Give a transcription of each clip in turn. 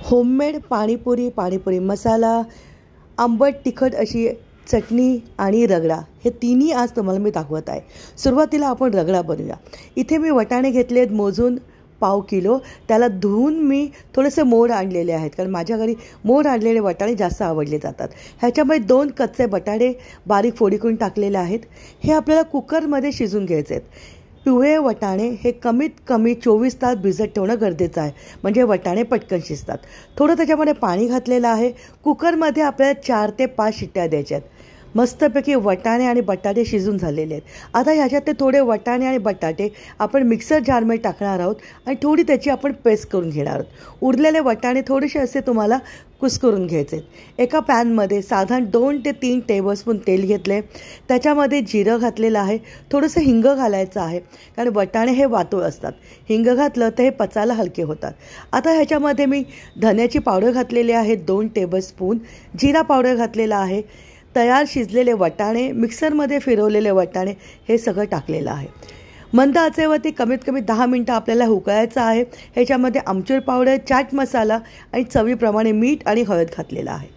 Homemade panipuri मसाला, आंबट तिखट अशी चटणी आणि रगडा हे तिन्ही आज तुम्हाला मी दाखवत आहे। सुरुवातीला आपण रगडा बनवूया। इथे मी वटाणे घेतलेत मोजून पाव किलो। त्याला धुवून मी थोडेसे मोड आणलेले आहेत, कारण माझ्या घरी मोड आणलेले वटाणे जास्त आवडले जातात। ह्याच्यामध्ये 2 कच्चे बटाटे बारीक फोडी करून टाकलेले आहेत। हे आपल्याला कुकरमध्ये शिजवून घ्यायचे आहेत। पिवळे वटाणे हे कमीत कमी 24 तास भिजत ठेवणं गरजेचं आहे, म्हणजे वटाणे पटकन शिजतात। थोडं त्याच्यामध्ये पाणी घातलेलं आहे। कुकरमध्ये आपल्याला 4 ते 5 शिट्ट्या द्यायच्या आहेत। मस्तपैकी वटाणे आणि बटाटे शिजून झालेले आहेत। आता ह्याच्यात थोडे वटाणे आणि बटाटे आपण मिक्सर जारमध्ये टाकणार आहोत आणि थोडी त्याची आपण पेस्ट करून घेणार आहोत। उरलेले वटाणे थोडेसे असे तुम्हाला कुस्करून घ्यायचे। एका पॅनमध्ये साधारण 2 ते 3 टेबलस्पून तेल घेतले। त्याच्यामध्ये जिरं घातलेलं आहे, थोडंसं हिंग घालायचं आहे, कारण वटाणे हे वातूळ असतात। हिंग घातलं तर हे पचायला हलके होतात। आता ह्याच्यामध्ये मी धन्याची पावडर घातलेली आहे 2 टेबलस्पून, जिरा पावडर घातलेला आहे, तयार शिजलेले वटाणे, मिक्सरमध्ये फिरवलेले वटाणे हे सगळं टाकलेलं आहे। मंद आचेवरती कमीत कमी 10 मिनिटं आपल्याला उकळायचं आहे। ह्याच्यामध्ये आमचूर पावडर, चाट मसाला आणि चवीप्रमाणे मीठ आणि हळद घातलेलं आहे।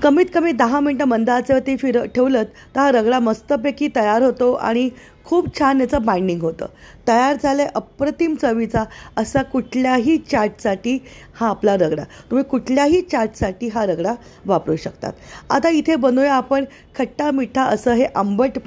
कमीत कमी 10 मिनिटं मंद आचेवरती ठेवलं तर हा रगडा मस्तपैकी तयार होतो आणि खूप छान याचं बाइंडिंग होतं। तयार झाले अप्रतिम चवीचा असा कुठल्याही चाटसाठी हा आपला रगडा, तुम्ही कुठल्याही चाटसाठी हा रगडा वापरू शकतात। आता इथे बनवूया आपण खट्टा मिठा असं हे आंबट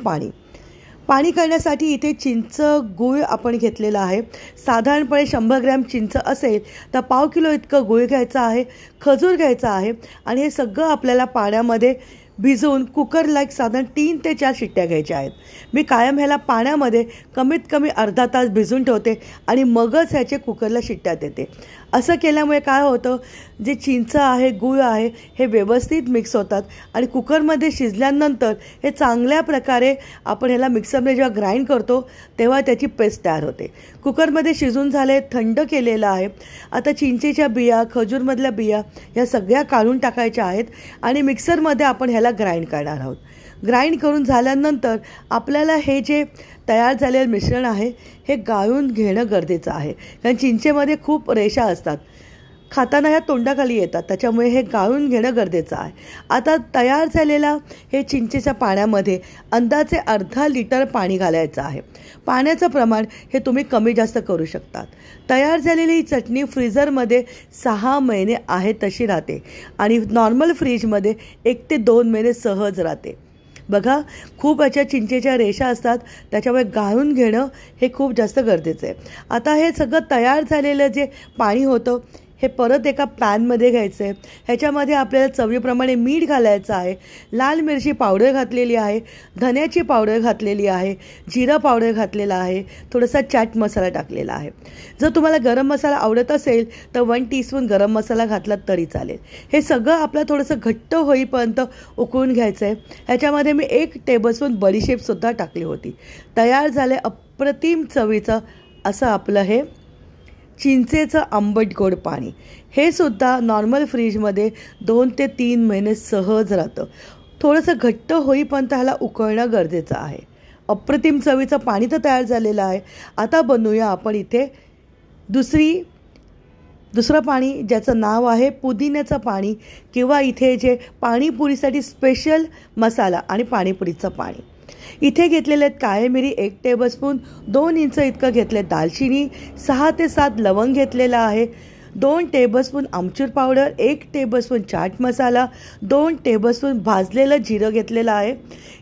पाणी करण्यासाठी इथे चिंच गूळ आपण घेतलेला आहे। साधारणपणे 100 ग्रॅम चिंच असेल तर पाव किलो इतकं गूळ घ्यायचं आहे, खजूर घ्यायचा आहे आणि हे सगळं आपल्याला पाण्यामध्ये भिजवून कुकरला साधारण 3 ते 4 शिट्ट्या घ्यायच्या आहेत। मी कायम ह्याला पाण्यामध्ये कमीत कमी अर्धा तास भिजवून ठेवते आणि मगच ह्याचे कुकरला शिट्ट्या देते। असं केल्यामुळे काय होतं, जे चिंच आहे, गूळ आहे हे व्यवस्थित मिक्स होतात आणि कुकरमध्ये शिजल्यानंतर हे चांगल्या प्रकारे आपण ह्याला मिक्सरमध्ये जेव्हा ग्राइंड करतो तेव्हा त्याची पेस्ट तयार होते। कुकरमध्ये शिजून झाले, थंड केलेलं आहे। आता चिंचेच्या बिया, खजूरमधल्या बिया या सगळ्या काढून टाकायच्या आहेत आणि मिक्सरमध्ये आपण ह्याला ग्राइंड करणार आहोत। ग्राइंड करून झाल्यानंतर आपल्याला हे जे तयार झालेलं मिश्रण आहे हे गाळून घेणं गरजेचं आहे, कारण चिंचेमध्ये खूप रेषा असतात, खाताना ह्या तोंडाखाली येतात, त्याच्यामुळे हे गाळून घेणं गरजेचं आहे। आता तयार झालेला हे चिंचेच्या पाण्यामध्ये अंदाजे अर्धा लिटर पाणी घालायचं आहे। पाण्याचं प्रमाण हे तुम्ही कमी जास्त करू शकतात। तयार झालेली ही चटणी फ्रीझरमध्ये 6 महिने आहे तशी राहते आणि नॉर्मल फ्रीजमध्ये 1 ते 2 महिने सहज राहते। बघा, खूप अशा चिंचेच्या रेषा असतात, त्याच्यामुळे गाळून घेणं हे खूप जास्त गरजेचं आहे। आता हे सगळं तयार झालेलं जे पाणी होतं हे परत एका पॅनमध्ये घ्यायचं आहे। ह्याच्यामध्ये आपल्याला चवीप्रमाणे मीठ घालायचं आहे, लाल मिरची पावडर घातलेली आहे, धन्याची पावडर घातलेली आहे, जिरा पावडर घातलेला आहे, थोडासा चाट मसाला टाकलेला आहे। जर तुम्हाला गरम मसाला आवडत असेल तर 1 टीस्पून गरम मसाला घातला तरी चालेल। हे सगळं आपल्याला थोडंसं घट्ट होईपर्यंत उकळून घ्यायचं आहे। ह्याच्यामध्ये मी 1 टेबलस्पून बडीशेपसुद्धा टाकली होती। तयार झाले अप्रतिम चवीचं असं आपलं हे चिंचेचं आंबट गोड पाणी। हे सुद्धा नॉर्मल फ्रीजमध्ये 2 ते 3 महिने सहज राहतं। थोडंसं घट्ट होईपर्यंत ह्याला उकळणं गरजेचं आहे। अप्रतिम चवीचं पाणी तर तयार झालेलं आहे। आता बनवूया आपण इथे दुसरं पाणी, ज्याचं नाव आहे पुदिन्याचं पाणी, किंवा इथे जे पाणीपुरीसाठी स्पेशल मसाला आणि पाणीपुरीचं पाणी। इथे घेतलेले आहेत काळे मिरी 1 टेबलस्पून, 2 इंच इतकं घेतले दालचिनी, 6 ते 7 लवंग घेतलेला आहे, 2 टेबलस्पून आमचूर powder, 1 tablespoon chaat masala, 2 tablespoon भाजलेलं जिरं घेतलेलं आहे।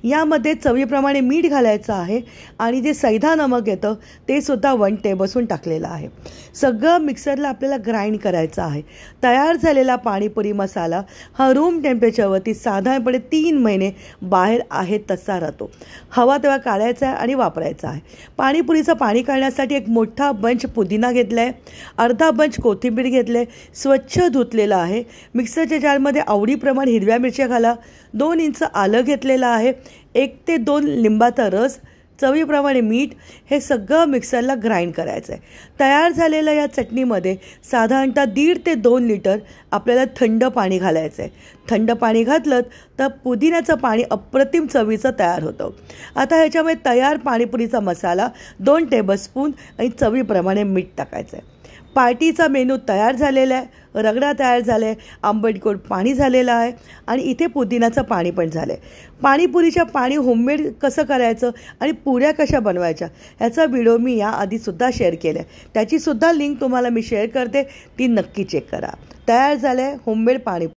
यामध्ये चवीप्रमाणे मीठ घालायचं आहे आणि जे सैदा नमक येतं ते सुद्धा 1 टेबलस्पून टाकलेलं आहे। सगळं मिक्सरला आपल्याला ग्राइंड करायचं आहे। तयार झालेला पाणीपुरी मसाला हा रूम टेम्परेचरवरती साधारणपणे 3 महिने बाहेर आहे तसा राहतो। हवा तेव्हा काढायचा आहे आणि वापरायचा आहे। पाणीपुरीचं पाणी काढण्यासाठी एक मोठा बंच पुदिना घेतला आहे, अर्धा बंच कोथिंबीर घेतले, स्वच्छ धुतलेलं आहे। मिक्सरच्या जारमध्ये आवडीप्रमाणे हिरव्या मिरच्या घाला, 2 इंच आलं घेतलेलं आहे, 1 ते 2 लिंबाचा रस, चवीप्रमाणे मीठ, हे सगळं मिक्सरला ग्राइंड करायचं आहे। तयार झालेल्या या चटणीमध्ये साधारणतः 1.5 ते 2 लिटर आपल्याला थंड पाणी घालायचं आहे। थंड पाणी घातलं तर पुदिन्याचं पाणी अप्रतिम चवीचं तयार होतं। आता ह्याच्यामध्ये तयार पाणीपुरीचा मसाला 2 टेबलस्पून आणि चवीप्रमाणे मीठ टाकायचं आहे। पार्टीचा मेनू तयार झालेला आहे, रगडा तयार झाला आहे, आंबट गोड पाणी झालेलं आहे आणि इथे पुदिनाचं पाणी पण झालं आहे. पाणीपुरीच्या पाणी होममेड कसं करायचं आणि पुऱ्या कशा बनवायच्या ह्याचा व्हिडिओ मी याआधीसुद्धा शेअर केला आहे. त्याचीसुद्धा लिंक तुम्हाला मी शेअर करते, ती नक्की चेक करा. तयार झालं आहे होममेड पाणी.